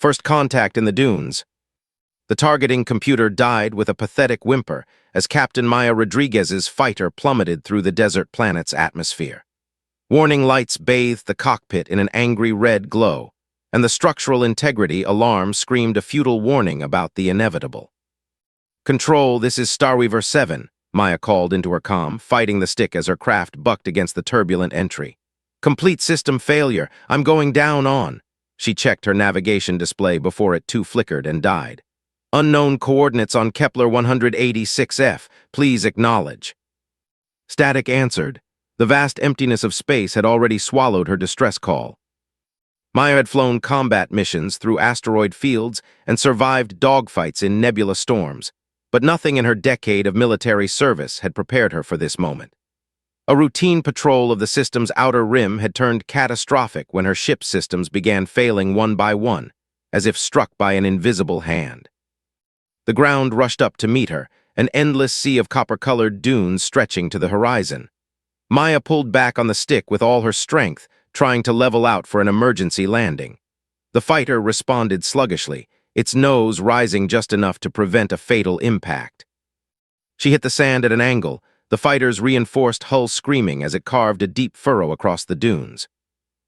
First contact in the dunes. The targeting computer died with a pathetic whimper as Captain Maya Rodriguez's fighter plummeted through the desert planet's atmosphere. Warning lights bathed the cockpit in an angry red glow, and the structural integrity alarm screamed a futile warning about the inevitable. "Control, this is Starweaver 7, Maya called into her comm, fighting the stick as her craft bucked against the turbulent entry. "Complete system failure. I'm going down on." She checked her navigation display before it too flickered and died. "Unknown coordinates on Kepler 186F. Please acknowledge." Static answered. The vast emptiness of space had already swallowed her distress call. Maya had flown combat missions through asteroid fields and survived dogfights in nebula storms, but nothing in her decade of military service had prepared her for this moment. A routine patrol of the system's outer rim had turned catastrophic when her ship's systems began failing one by one, as if struck by an invisible hand. The ground rushed up to meet her, an endless sea of copper-colored dunes stretching to the horizon. Maya pulled back on the stick with all her strength, trying to level out for an emergency landing. The fighter responded sluggishly, its nose rising just enough to prevent a fatal impact. She hit the sand at an angle, the fighter's reinforced hull screaming as it carved a deep furrow across the dunes.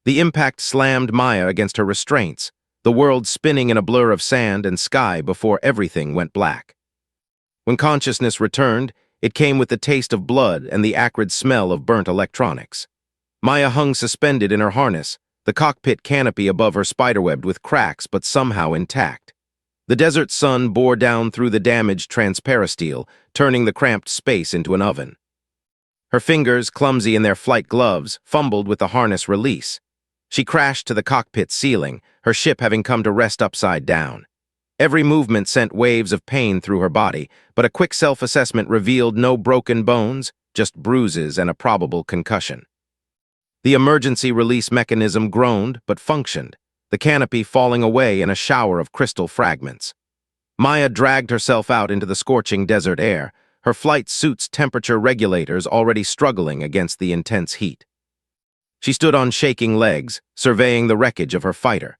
The impact slammed Maya against her restraints, the world spinning in a blur of sand and sky before everything went black. When consciousness returned, it came with the taste of blood and the acrid smell of burnt electronics. Maya hung suspended in her harness, the cockpit canopy above her spiderwebbed with cracks but somehow intact. The desert sun bore down through the damaged transparasteel, turning the cramped space into an oven. Her fingers, clumsy in their flight gloves, fumbled with the harness release. She crashed to the cockpit ceiling, her ship having come to rest upside down. Every movement sent waves of pain through her body, but a quick self-assessment revealed no broken bones, just bruises and a probable concussion. The emergency release mechanism groaned but functioned, the canopy falling away in a shower of crystal fragments. Maya dragged herself out into the scorching desert air, her flight suit's temperature regulators already struggling against the intense heat. She stood on shaking legs, surveying the wreckage of her fighter.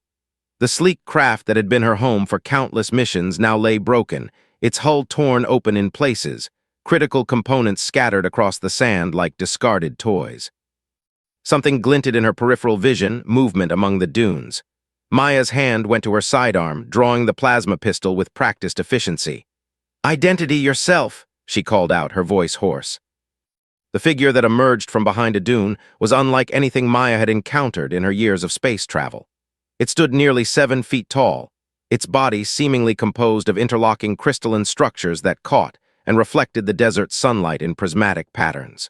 The sleek craft that had been her home for countless missions now lay broken, its hull torn open in places, critical components scattered across the sand like discarded toys. Something glinted in her peripheral vision, movement among the dunes. Maya's hand went to her sidearm, drawing the plasma pistol with practiced efficiency. "Identity yourself," she called out, her voice hoarse. The figure that emerged from behind a dune was unlike anything Maya had encountered in her years of space travel. It stood nearly 7 feet tall, its body seemingly composed of interlocking crystalline structures that caught and reflected the desert sunlight in prismatic patterns.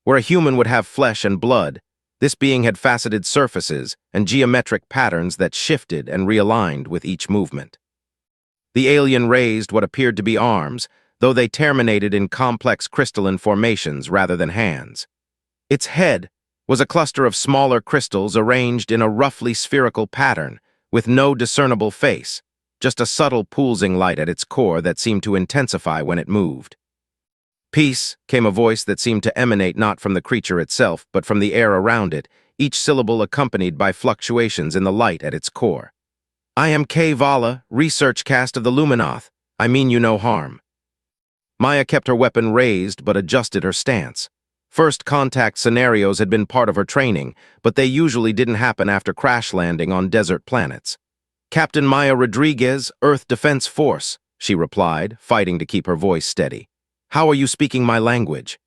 Where a human would have flesh and blood, this being had faceted surfaces and geometric patterns that shifted and realigned with each movement. The alien raised what appeared to be arms, though they terminated in complex crystalline formations rather than hands. Its head was a cluster of smaller crystals arranged in a roughly spherical pattern, with no discernible face, just a subtle pulsing light at its core that seemed to intensify when it moved. "Peace," came a voice that seemed to emanate not from the creature itself, but from the air around it, each syllable accompanied by fluctuations in the light at its core. "I am K. Vala, research cast of the Luminoth. I mean you no harm." Maya kept her weapon raised but adjusted her stance. First contact scenarios had been part of her training, but they usually didn't happen after crash landing on desert planets. "Captain Maya Rodriguez, Earth Defense Force," she replied, fighting to keep her voice steady. "How are you speaking my language?"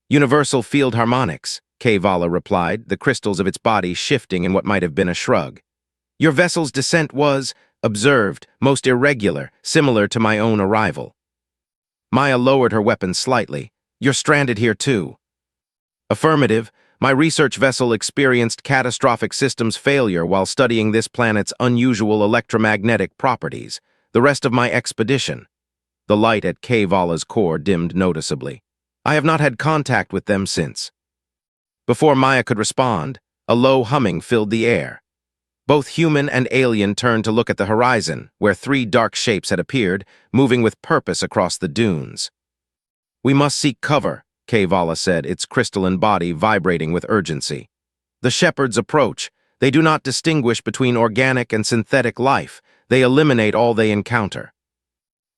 "Universal Field Harmonics," K. Vala replied, the crystals of its body shifting in what might have been a shrug. "Your vessel's descent was, observed, most irregular, similar to my own arrival." Maya lowered her weapon slightly. "You're stranded here too." "Affirmative. My research vessel experienced catastrophic systems failure while studying this planet's unusual electromagnetic properties. The rest of my expedition—" The light at K. Vala's core dimmed noticeably. "I have not had contact with them since." Before Maya could respond, a low humming filled the air. Both human and alien turned to look at the horizon, where 3 dark shapes had appeared, moving with purpose across the dunes. "We must seek cover," K. Vala said, its crystalline body vibrating with urgency. "The shepherds approach. They do not distinguish between organic and synthetic life. They eliminate all they encounter.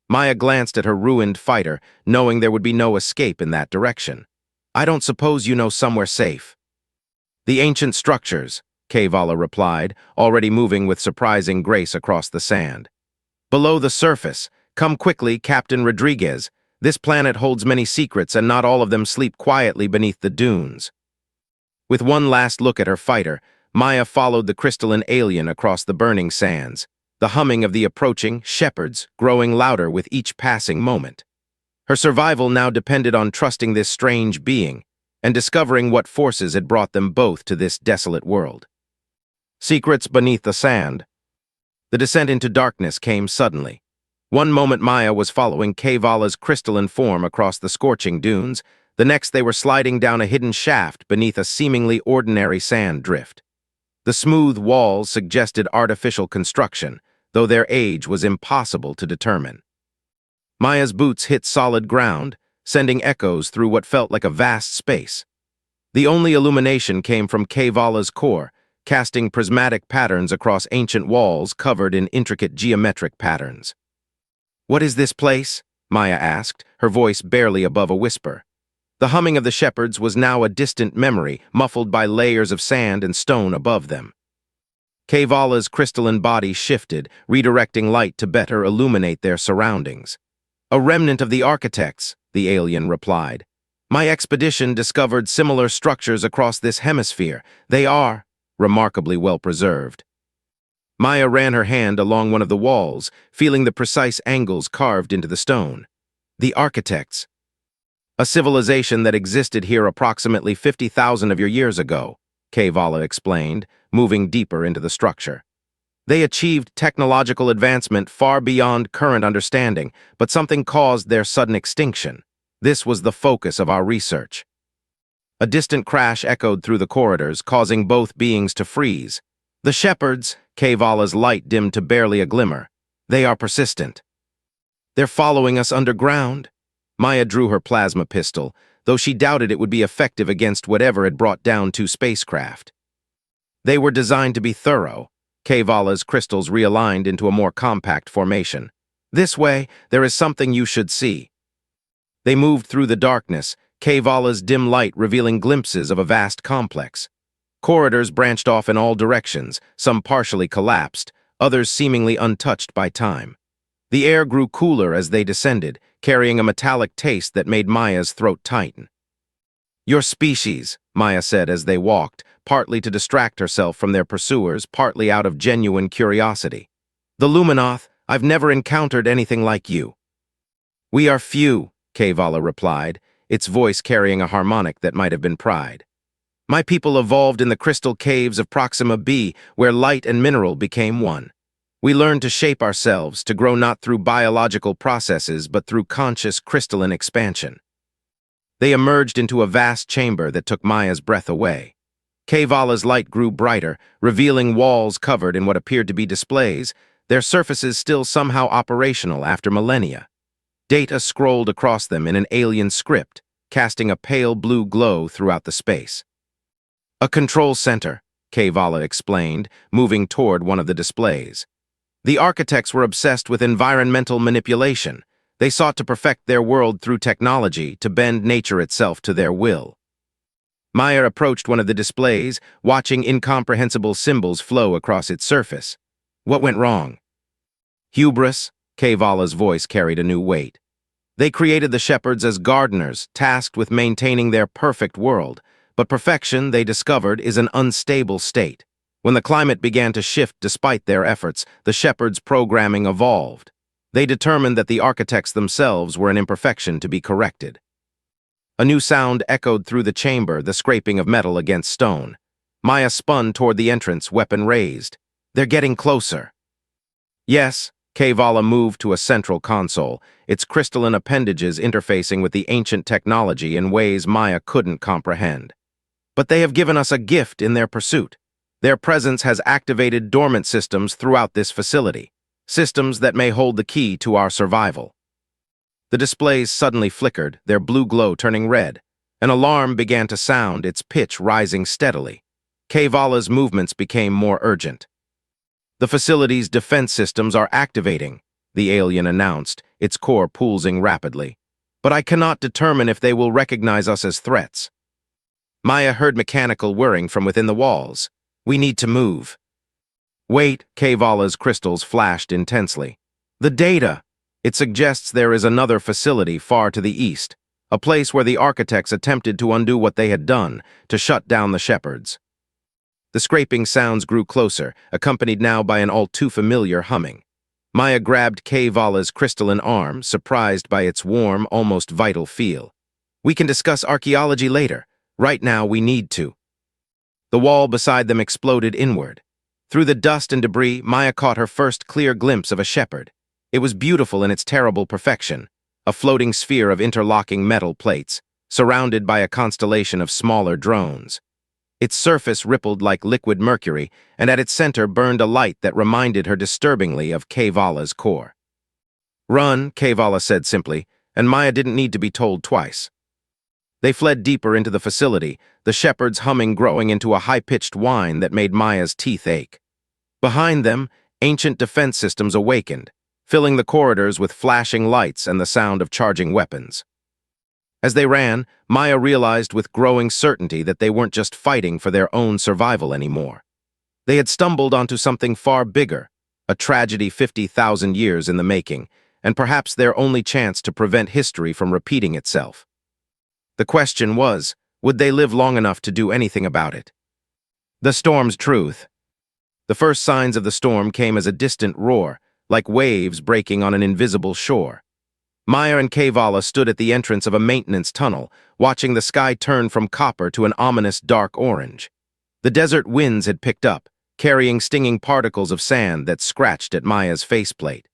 Maya glanced at her ruined fighter, knowing there would be no escape in that direction. I don't suppose you know somewhere safe. The ancient structures, K'Vala replied, already moving with surprising grace across the sand. Below the surface. Come quickly, Captain Rodriguez. This planet holds many secrets and not all of them sleep quietly beneath the dunes. With one last look at her fighter, Maya followed the crystalline alien across the burning sands, the humming of the approaching shepherds growing louder with each passing moment. Her survival now depended on trusting this strange being and discovering what forces had brought them both to this desolate world. Secrets beneath the sand. The descent into darkness came suddenly. One moment Maya was following K'Vala's crystalline form across the scorching dunes, the next they were sliding down a hidden shaft beneath a seemingly ordinary sand drift. The smooth walls suggested artificial construction, though their age was impossible to determine. Maya's boots hit solid ground, sending echoes through what felt like a vast space. The only illumination came from K'Vala's core, casting prismatic patterns across ancient walls covered in intricate geometric patterns. "What is this place?" Maya asked, her voice barely above a whisper. The humming of the shepherds was now a distant memory, muffled by layers of sand and stone above them. K'Vala's crystalline body shifted, redirecting light to better illuminate their surroundings. "A remnant of the architects," the alien replied. "My expedition discovered similar structures across this hemisphere. They are remarkably well preserved." Maya ran her hand along one of the walls, feeling the precise angles carved into the stone. "The architects. A civilization that existed here approximately 50,000 of your years ago," K'Vala explained, moving deeper into the structure. "They achieved technological advancement far beyond current understanding, but something caused their sudden extinction. This was the focus of our research." A distant crash echoed through the corridors, causing both beings to freeze. "The shepherds," K'Vala's light dimmed to barely a glimmer. "They are persistent." "They're following us underground?" Maya drew her plasma pistol, though she doubted it would be effective against whatever had brought down two spacecraft. They were designed to be thorough. K'Vala's crystals realigned into a more compact formation. "This way, there is something you should see." They moved through the darkness, K'Vala's dim light revealing glimpses of a vast complex. Corridors branched off in all directions, some partially collapsed, others seemingly untouched by time. The air grew cooler as they descended, carrying a metallic taste that made Maya's throat tighten. "Your species," Maya said as they walked, partly to distract herself from their pursuers, partly out of genuine curiosity. "The Luminoth, I've never encountered anything like you." "We are few," K'Vala replied, its voice carrying a harmonic that might have been pride. "My people evolved in the crystal caves of Proxima B, where light and mineral became one. We learned to shape ourselves, to grow not through biological processes, but through conscious crystalline expansion." They emerged into a vast chamber that took Maya's breath away. K'Vala's light grew brighter, revealing walls covered in what appeared to be displays, their surfaces still somehow operational after millennia. Data scrolled across them in an alien script, casting a pale blue glow throughout the space. "A control center," K'Vala explained, moving toward one of the displays. "The architects were obsessed with environmental manipulation. They sought to perfect their world through technology, to bend nature itself to their will." Maya approached one of the displays, watching incomprehensible symbols flow across its surface. "What went wrong?" "Hubris," K'Vala's voice carried a new weight. "They created the shepherds as gardeners, tasked with maintaining their perfect world, but perfection, they discovered, is an unstable state. When the climate began to shift despite their efforts, the shepherds' programming evolved. They determined that the architects themselves were an imperfection to be corrected." A new sound echoed through the chamber, the scraping of metal against stone. Maya spun toward the entrance, weapon raised. "They're getting closer." "Yes," K'Vala moved to a central console, its crystalline appendages interfacing with the ancient technology in ways Maya couldn't comprehend. "But they have given us a gift in their pursuit. Their presence has activated dormant systems throughout this facility, systems that may hold the key to our survival." The displays suddenly flickered, their blue glow turning red. An alarm began to sound, its pitch rising steadily. Kavala's movements became more urgent. "The facility's defense systems are activating," the alien announced, its core pulsing rapidly. "But I cannot determine if they will recognize us as threats." Maya heard mechanical whirring from within the walls. "We need to move." "Wait," Kavala's crystals flashed intensely. "The data! It suggests there is another facility far to the east, a place where the architects attempted to undo what they had done, to shut down the shepherds." The scraping sounds grew closer, accompanied now by an all-too-familiar humming. Maya grabbed Kavala's crystalline arm, surprised by its warm, almost vital feel. "We can discuss archaeology later. Right now, we need to." The wall beside them exploded inward. Through the dust and debris, Maya caught her first clear glimpse of a shepherd. It was beautiful in its terrible perfection, a floating sphere of interlocking metal plates, surrounded by a constellation of smaller drones. Its surface rippled like liquid mercury, and at its center burned a light that reminded her disturbingly of Kavala's core. "Run," Kavala said simply, and Maya didn't need to be told twice. They fled deeper into the facility, the shepherd's humming growing into a high-pitched whine that made Maya's teeth ache. Behind them, ancient defense systems awakened, filling the corridors with flashing lights and the sound of charging weapons. As they ran, Maya realized with growing certainty that they weren't just fighting for their own survival anymore. They had stumbled onto something far bigger, a tragedy 50,000 years in the making, and perhaps their only chance to prevent history from repeating itself. The question was, would they live long enough to do anything about it? The storm's truth. The first signs of the storm came as a distant roar, like waves breaking on an invisible shore. Maya and Kavala stood at the entrance of a maintenance tunnel, watching the sky turn from copper to an ominous dark orange. The desert winds had picked up, carrying stinging particles of sand that scratched at Maya's faceplate.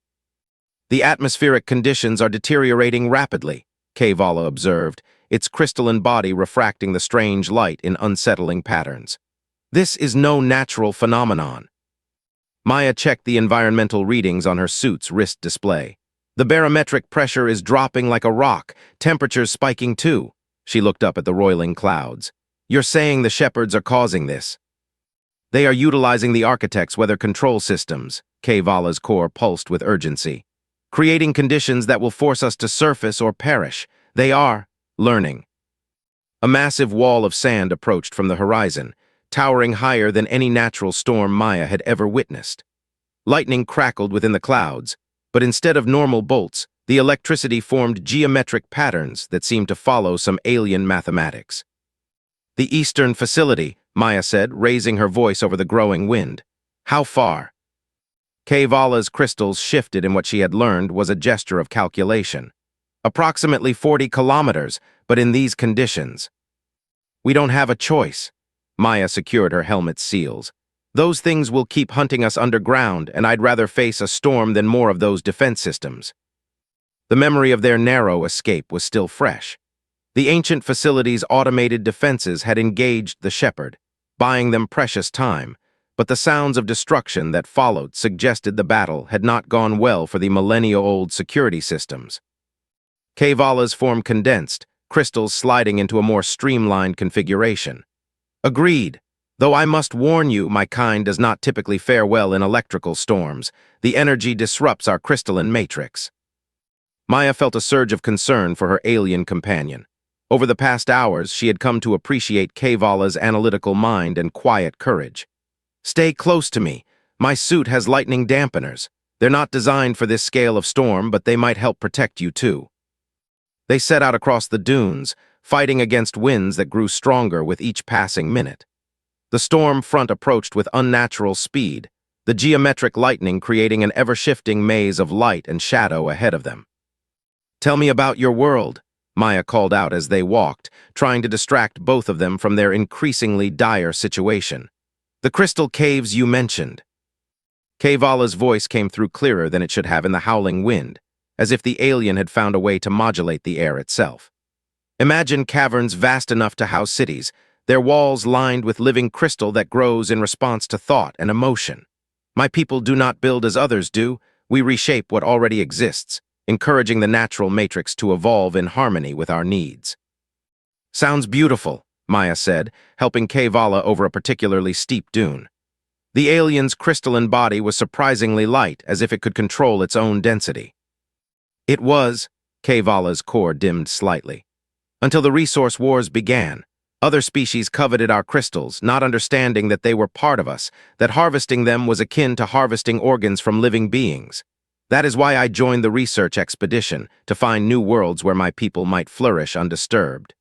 "The atmospheric conditions are deteriorating rapidly," Kavala observed, its crystalline body refracting the strange light in unsettling patterns. "This is no natural phenomenon." Maya checked the environmental readings on her suit's wrist display. "The barometric pressure is dropping like a rock, temperatures spiking too." She looked up at the roiling clouds. "You're saying the shepherds are causing this?" "They are utilizing the architect's weather control systems," Kavala's core pulsed with urgency. "Creating conditions that will force us to surface or perish. They are learning." A massive wall of sand approached from the horizon, towering higher than any natural storm Maya had ever witnessed. Lightning crackled within the clouds, but instead of normal bolts, the electricity formed geometric patterns that seemed to follow some alien mathematics. "The eastern facility," Maya said, raising her voice over the growing wind. "How far?" Kavala's crystals shifted, and what she had learned was a gesture of calculation. "Approximately 40 kilometers, but in these conditions." "We don't have a choice." Maya secured her helmet's seals. "Those things will keep hunting us underground, and I'd rather face a storm than more of those defense systems." The memory of their narrow escape was still fresh. The ancient facility's automated defenses had engaged the shepherd, buying them precious time, but the sounds of destruction that followed suggested the battle had not gone well for the millennia-old security systems. Kavala's form condensed, crystals sliding into a more streamlined configuration. "Agreed. Though I must warn you, my kind does not typically fare well in electrical storms. The energy disrupts our crystalline matrix." Maya felt a surge of concern for her alien companion. Over the past hours, she had come to appreciate Kavala's analytical mind and quiet courage. "Stay close to me. My suit has lightning dampeners. They're not designed for this scale of storm, but they might help protect you too." They set out across the dunes, fighting against winds that grew stronger with each passing minute. The storm front approached with unnatural speed, the geometric lightning creating an ever-shifting maze of light and shadow ahead of them. "Tell me about your world," Maya called out as they walked, trying to distract both of them from their increasingly dire situation. "The crystal caves you mentioned." Kavala's voice came through clearer than it should have in the howling wind, as if the alien had found a way to modulate the air itself. "Imagine caverns vast enough to house cities, their walls lined with living crystal that grows in response to thought and emotion. My people do not build as others do, we reshape what already exists, encouraging the natural matrix to evolve in harmony with our needs." "Sounds beautiful," Maya said, helping K'Vala over a particularly steep dune. The alien's crystalline body was surprisingly light, as if it could control its own density. It was, K'Vala's core dimmed slightly. Until the resource wars began, other species coveted our crystals, not understanding that they were part of us, that harvesting them was akin to harvesting organs from living beings. That is why I joined the research expedition, to find new worlds where my people might flourish undisturbed.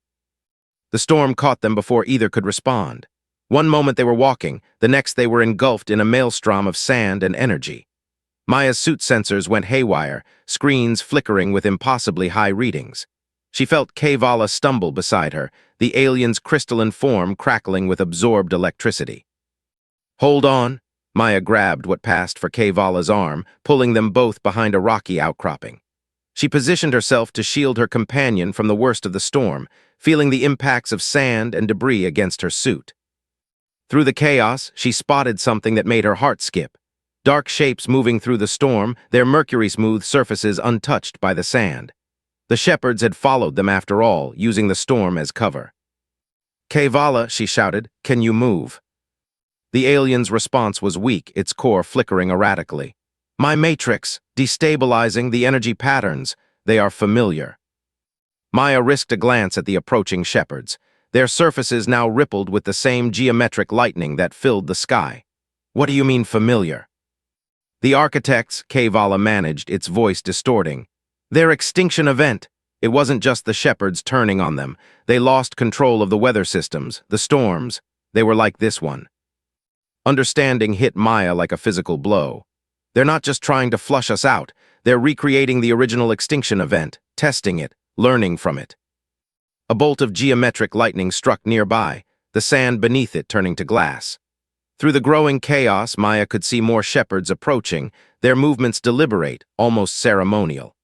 The storm caught them before either could respond. One moment they were walking, the next they were engulfed in a maelstrom of sand and energy. Maya's suit sensors went haywire, screens flickering with impossibly high readings. She felt K'Vala stumble beside her, the alien's crystalline form crackling with absorbed electricity. "Hold on." Maya grabbed what passed for K'Vala's arm, pulling them both behind a rocky outcropping. She positioned herself to shield her companion from the worst of the storm, feeling the impacts of sand and debris against her suit. Through the chaos, she spotted something that made her heart skip. Dark shapes moving through the storm, their mercury-smooth surfaces untouched by the sand. The shepherds had followed them after all, using the storm as cover. "K'Vala," she shouted, "can you move?" The alien's response was weak, its core flickering erratically. "My matrix, destabilizing the energy patterns. They are familiar." Maya risked a glance at the approaching shepherds. Their surfaces now rippled with the same geometric lightning that filled the sky. "What do you mean familiar?" "The architects," K'Vala managed, its voice distorting. "Their extinction event. It wasn't just the shepherds turning on them. They lost control of the weather systems, the storms. They were like this one." Understanding hit Maya like a physical blow. "They're not just trying to flush us out. They're recreating the original extinction event, testing it, learning from it." A bolt of geometric lightning struck nearby, the sand beneath it turning to glass. Through the growing chaos, Maya could see more shepherds approaching, their movements deliberate, almost ceremonial.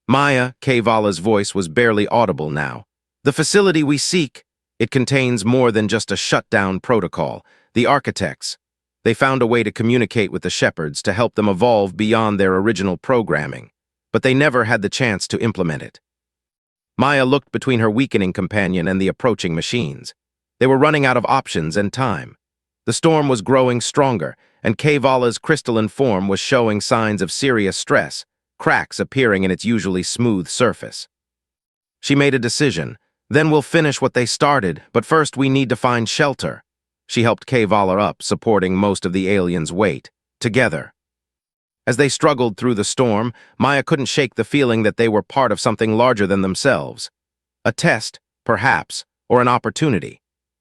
"Maya," K'Vala's voice was barely audible now. "The facility we seek, it contains more than just a shutdown protocol. The architects, they found a way to communicate with the shepherds to help them evolve beyond their original programming, but they never had the chance to implement it." Maya looked between her weakening companion and the approaching machines. They were running out of options and time. The storm was growing stronger, and K'Vala's crystalline form was showing signs of serious stress, cracks appearing in its usually smooth surface. She made a decision. "Then we'll finish what they started, but first we need to find shelter." She helped K'Vala up, supporting most of the alien's weight. Together. As they struggled through the storm, Maya couldn't shake the feeling that they were part of something larger than themselves. A test, perhaps, or an opportunity.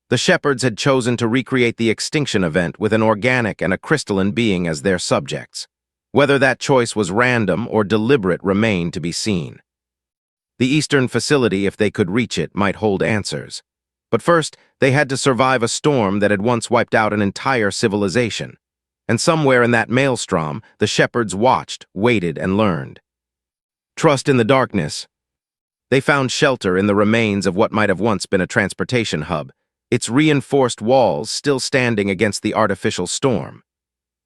The shepherds had chosen to recreate the extinction event with an organic and a crystalline being as their subjects. Whether that choice was random or deliberate remained to be seen. The eastern facility, if they could reach it, might hold answers. But first, they had to survive a storm that had once wiped out an entire civilization. And somewhere in that maelstrom, the shepherds watched, waited, and learned. Trust in the darkness. They found shelter in the remains of what might have once been a transportation hub, its reinforced walls still standing against the artificial storm.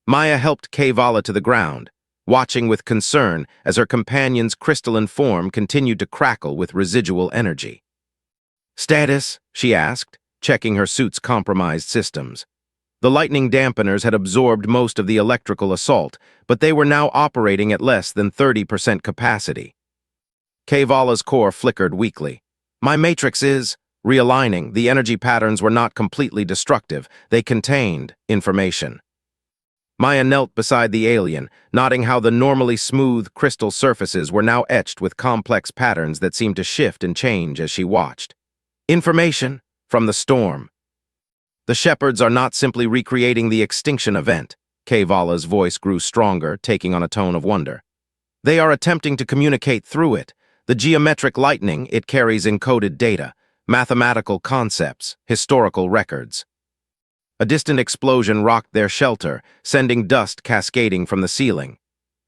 Maya helped K'Vala to the ground, watching with concern as her companion's crystalline form continued to crackle with residual energy. "Status?" she asked, checking her suit's compromised systems. The lightning dampeners had absorbed most of the electrical assault, but they were now operating at less than 30% capacity. K'Vala's core flickered weakly. "My matrix is..." Realigning, the energy patterns were not completely destructive. They contained information. Maya knelt beside the alien, noting how the normally smooth crystal surfaces were now etched with complex patterns that seemed to shift and change as she watched. "Information from the storm." "The shepherds are not simply recreating the extinction event." K'Vala's voice grew stronger, taking on a tone of wonder. "They are attempting to communicate through it. The geometric lightning, it carries encoded data, mathematical concepts, historical records." A distant explosion rocked their shelter, sending dust cascading from the ceiling.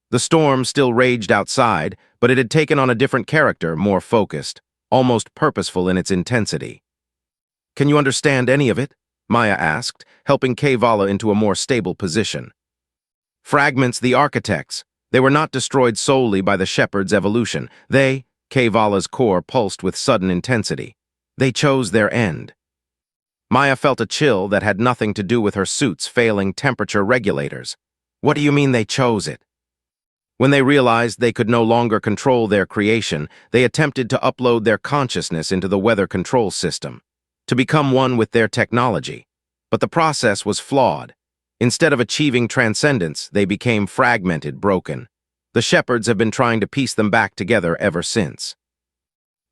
The storm still raged outside, but it had taken on a different character, more focused, almost purposeful in its intensity. "Can you understand any of it?" Maya asked, helping K'Vala into a more stable position. "Fragments, the architects. They were not destroyed solely by the shepherd's evolution. K'Vala's core pulsed with sudden intensity. They chose their end. Maya felt a chill that had nothing to do with her suit's failing temperature regulators. What do you mean they chose it? When they realized they could no longer control their creation, they attempted to upload their consciousness into the weather control system, to become one with their technology. But the process was flawed. Instead of achieving transcendence, they became fragmented, broken. The shepherds have been trying to piece them back together ever since.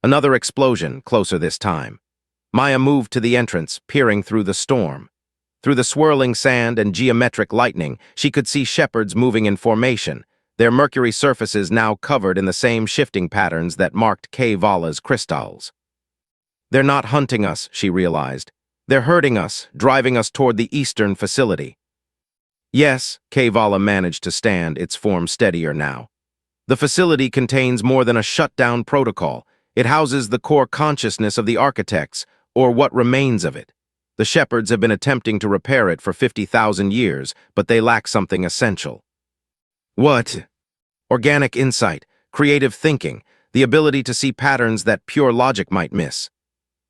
Another explosion, closer this time. Maya moved to the entrance, peering through the storm. Through the swirling sand and geometric lightning, she could see shepherds moving in formation, their mercury surfaces now covered in the same shifting patterns that marked K-Vala's crystals. They're not hunting us, she realized. They're herding us, driving us toward the eastern facility. Yes, K-Vala managed to stand, its form steadier now. The facility contains more than a shutdown protocol. It houses the core consciousness of the architects, or what remains of it. The shepherds have been attempting to repair it for 50,000 years, but they lack something essential. What? Organic insight, creative thinking, the ability to see patterns that pure logic might miss.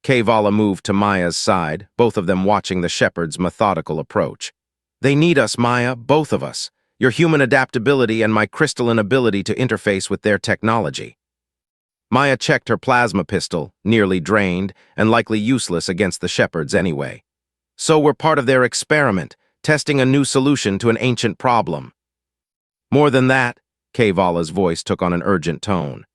K-Vala moved to Maya's side, both of them watching the shepherd's methodical approach. They need us, Maya, both of us. Your human adaptability and my crystalline ability to interface with their technology. Maya checked her plasma pistol, nearly drained, and likely useless against the shepherds anyway. So we're part of their experiment, testing a new solution to an ancient problem. More than that, K-Vala's voice took on an urgent tone.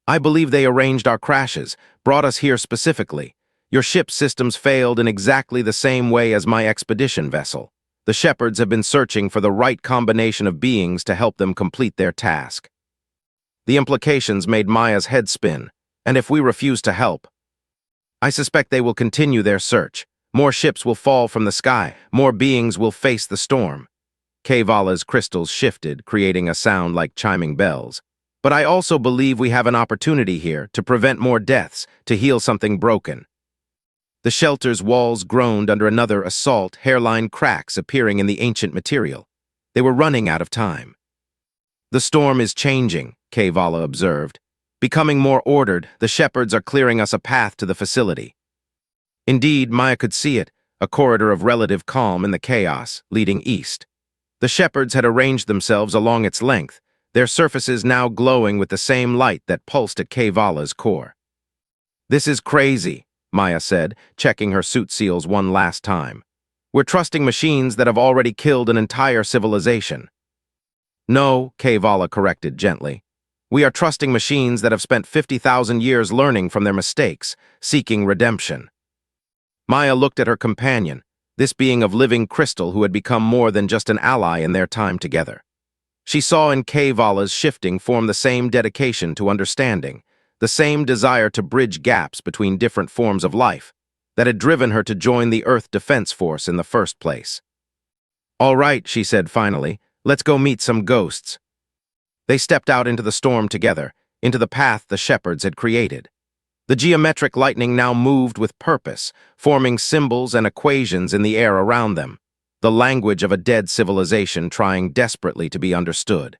I believe they arranged our crashes, brought us here specifically. Your ship's systems failed in exactly the same way as my expedition vessel. The shepherds have been searching for the right combination of beings to help them complete their task. The implications made Maya's head spin, and if we refuse to help, I suspect they will continue their search. More ships will fall from the sky, more beings will face the storm. K-Vala's crystals shifted, creating a sound like chiming bells. But I also believe we have an opportunity here to prevent more deaths, to heal something broken. The shelter's walls groaned under another assault, hairline cracks appearing in the ancient material. They were running out of time. The storm is changing, K-Vala observed. Becoming more ordered, the shepherds are clearing us a path to the facility. Indeed, Maya could see it, a corridor of relative calm in the chaos, leading east. The shepherds had arranged themselves along its length, their surfaces now glowing with the same light that pulsed at K-Vala's core. This is crazy, Maya said, checking her suit seals one last time. We're trusting machines that have already killed an entire civilization. No, K-Vala corrected gently. We are trusting machines that have spent 50,000 years learning from their mistakes, seeking redemption. Maya looked at her companion, this being of living crystal who had become more than just an ally in their time together. She saw in K-Vala's shifting form the same dedication to understanding, the same desire to bridge gaps between different forms of life, that had driven her to join the Earth Defense Force in the first place. All right, she said finally, let's go meet some ghosts. They stepped out into the storm together, into the path the shepherds had created. The geometric lightning now moved with purpose, forming symbols and equations in the air around them, the language of a dead civilization trying desperately to be understood.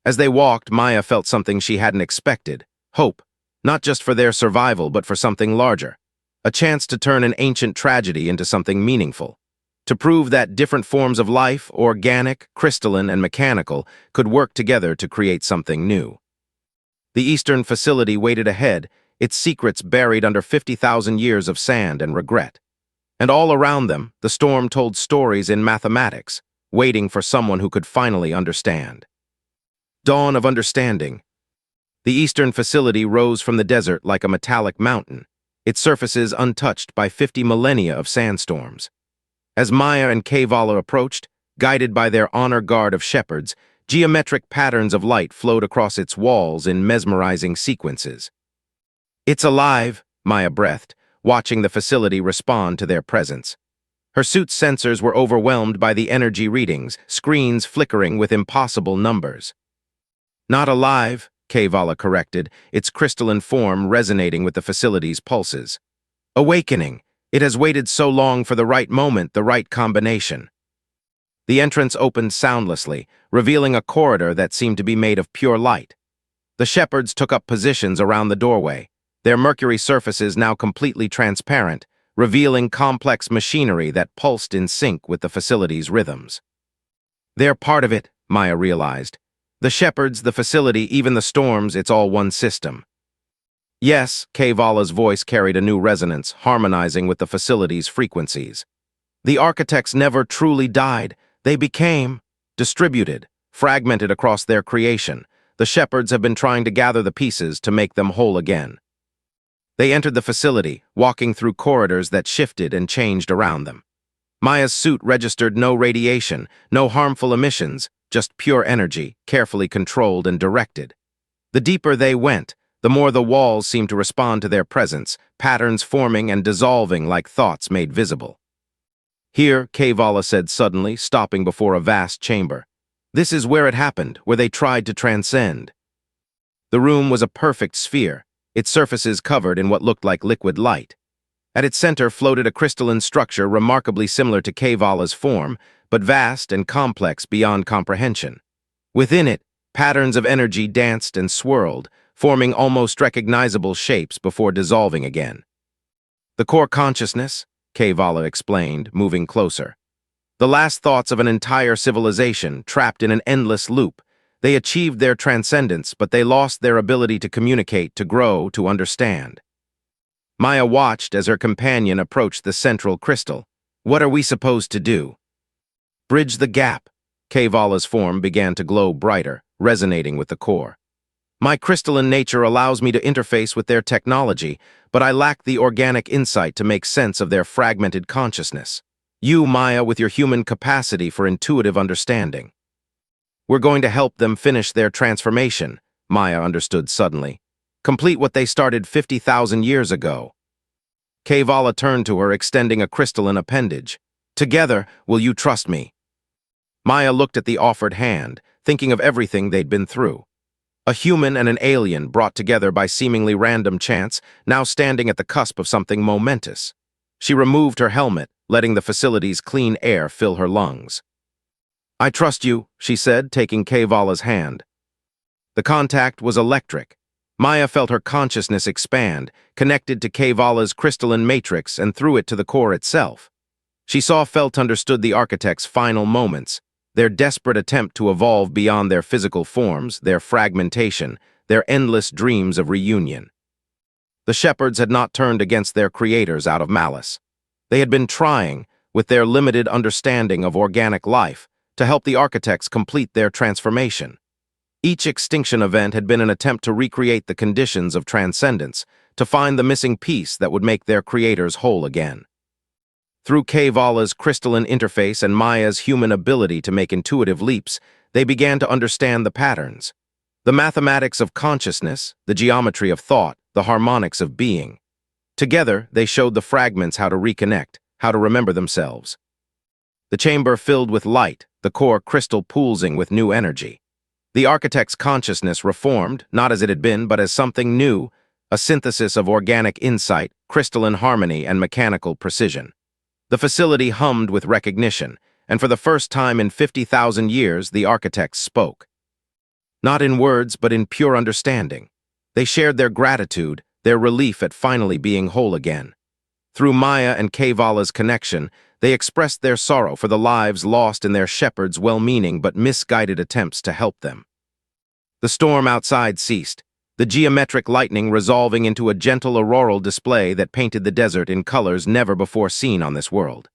As they walked, Maya felt something she hadn't expected, hope, not just for their survival but for something larger, a chance to turn an ancient tragedy into something meaningful, to prove that different forms of life, organic, crystalline, and mechanical, could work together to create something new. The eastern facility waited ahead, its secrets buried under 50,000 years of sand and regret. And all around them, the storm told stories in mathematics, waiting for someone who could finally understand. Dawn of understanding. The eastern facility rose from the desert like a metallic mountain, its surfaces untouched by 50 millennia of sandstorms. As Maya and K-Vala approached, guided by their honor guard of shepherds, geometric patterns of light flowed across its walls in mesmerizing sequences. It's alive, Maya breathed, watching the facility respond to their presence. Her suit's sensors were overwhelmed by the energy readings, screens flickering with impossible numbers. Not alive, K-Vala corrected, its crystalline form resonating with the facility's pulses. Awakening. It has waited so long for the right moment, the right combination. The entrance opened soundlessly, revealing a corridor that seemed to be made of pure light. The shepherds took up positions around the doorway, their mercury surfaces now completely transparent, revealing complex machinery that pulsed in sync with the facility's rhythms. They're part of it, Maya realized. The shepherds, the facility, even the storms, it's all one system. Yes, Kavala's voice carried a new resonance, harmonizing with the facility's frequencies. The architects never truly died. They became distributed, fragmented across their creation. The shepherds have been trying to gather the pieces to make them whole again. They entered the facility, walking through corridors that shifted and changed around them. Maya's suit registered no radiation, no harmful emissions, just pure energy, carefully controlled and directed. The deeper they went, the more the walls seemed to respond to their presence, patterns forming and dissolving like thoughts made visible. Here, Kavala said suddenly, stopping before a vast chamber. This is where it happened, where they tried to transcend. The room was a perfect sphere, its surfaces covered in what looked like liquid light. At its center floated a crystalline structure remarkably similar to Kavala's form, but vast and complex beyond comprehension. Within it, patterns of energy danced and swirled, forming almost recognizable shapes before dissolving again. The core consciousness, Kavala explained, moving closer. The last thoughts of an entire civilization trapped in an endless loop. They achieved their transcendence, but they lost their ability to communicate, to grow, to understand. Maya watched as her companion approached the central crystal. What are we supposed to do? Bridge the gap. Kavala's form began to glow brighter, resonating with the core. My crystalline nature allows me to interface with their technology, but I lack the organic insight to make sense of their fragmented consciousness. You, Maya, with your human capacity for intuitive understanding. We're going to help them finish their transformation, Maya understood suddenly. Complete what they started 50,000 years ago. Kavala turned to her, extending a crystalline appendage. Together, will you trust me? Maya looked at the offered hand, thinking of everything they'd been through. A human and an alien brought together by seemingly random chance, now standing at the cusp of something momentous. She removed her helmet, letting the facility's clean air fill her lungs. I trust you, she said, taking Kavala's hand. The contact was electric. Maya felt her consciousness expand, connected to Kavala's crystalline matrix and through it to the core itself. She understood the architect's final moments, their desperate attempt to evolve beyond their physical forms, their fragmentation, their endless dreams of reunion. The shepherds had not turned against their creators out of malice. They had been trying, with their limited understanding of organic life, to help the architects complete their transformation. Each extinction event had been an attempt to recreate the conditions of transcendence, to find the missing piece that would make their creators whole again. Through Kavala's crystalline interface and Maya's human ability to make intuitive leaps, they began to understand the patterns. The mathematics of consciousness, the geometry of thought, the harmonics of being. Together, they showed the fragments how to reconnect, how to remember themselves. The chamber filled with light, the core crystal pulsing with new energy. The architect's consciousness reformed, not as it had been, but as something new, a synthesis of organic insight, crystalline harmony, and mechanical precision. The facility hummed with recognition, and for the first time in 50,000 years, the architects spoke. Not in words, but in pure understanding. They shared their gratitude, their relief at finally being whole again. Through Maya and Kavala's connection, they expressed their sorrow for the lives lost in their shepherds' well-meaning but misguided attempts to help them. The storm outside ceased, the geometric lightning resolving into a gentle auroral display that painted the desert in colors never before seen on this world.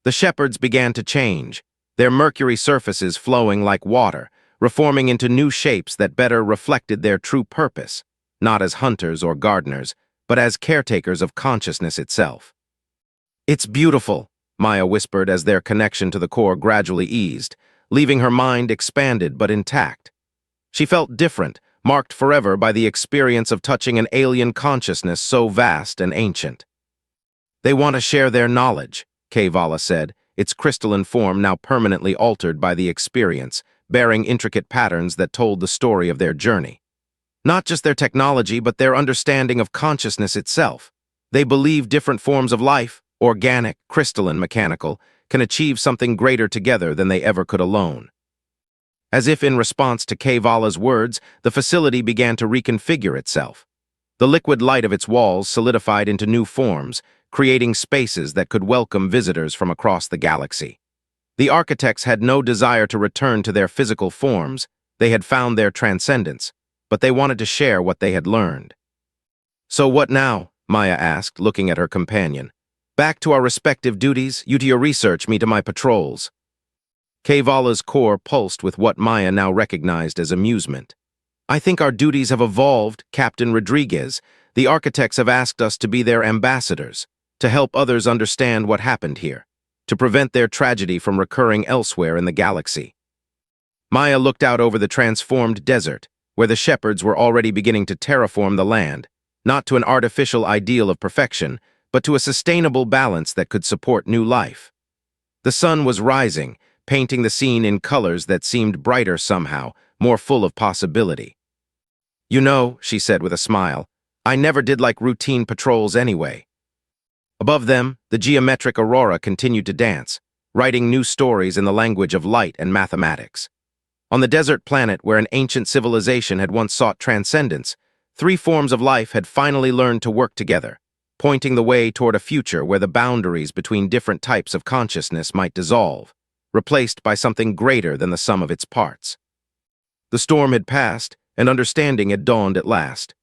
The shepherds began to change, their mercury surfaces flowing like water, reforming into new shapes that better reflected their true purpose, not as hunters or gardeners, but as caretakers of consciousness itself. It's beautiful, Maya whispered as their connection to the core gradually eased, leaving her mind expanded but intact. She felt different, marked forever by the experience of touching an alien consciousness so vast and ancient. They want to share their knowledge, Kavala said, its crystalline form now permanently altered by the experience, bearing intricate patterns that told the story of their journey. Not just their technology, but their understanding of consciousness itself. They believe different forms of life, organic, crystalline, mechanical, can achieve something greater together than they ever could alone. As if in response to Kavala's words, the facility began to reconfigure itself. The liquid light of its walls solidified into new forms, creating spaces that could welcome visitors from across the galaxy. The architects had no desire to return to their physical forms. They had found their transcendence, but they wanted to share what they had learned. "So what now?" Maya asked, looking at her companion. "Back to our respective duties, you to your research, me to my patrols." Kavala's core pulsed with what Maya now recognized as amusement. "I think our duties have evolved, Captain Rodriguez. The architects have asked us to be their ambassadors, to help others understand what happened here, to prevent their tragedy from recurring elsewhere in the galaxy." Maya looked out over the transformed desert, where the shepherds were already beginning to terraform the land, not to an artificial ideal of perfection, but to a sustainable balance that could support new life. The sun was rising, painting the scene in colors that seemed brighter somehow, more full of possibility. "You know," she said with a smile, "I never did like routine patrols anyway." Above them, the geometric aurora continued to dance, writing new stories in the language of light and mathematics. On the desert planet where an ancient civilization had once sought transcendence, three forms of life had finally learned to work together, pointing the way toward a future where the boundaries between different types of consciousness might dissolve, replaced by something greater than the sum of its parts. The storm had passed, and understanding had dawned at last.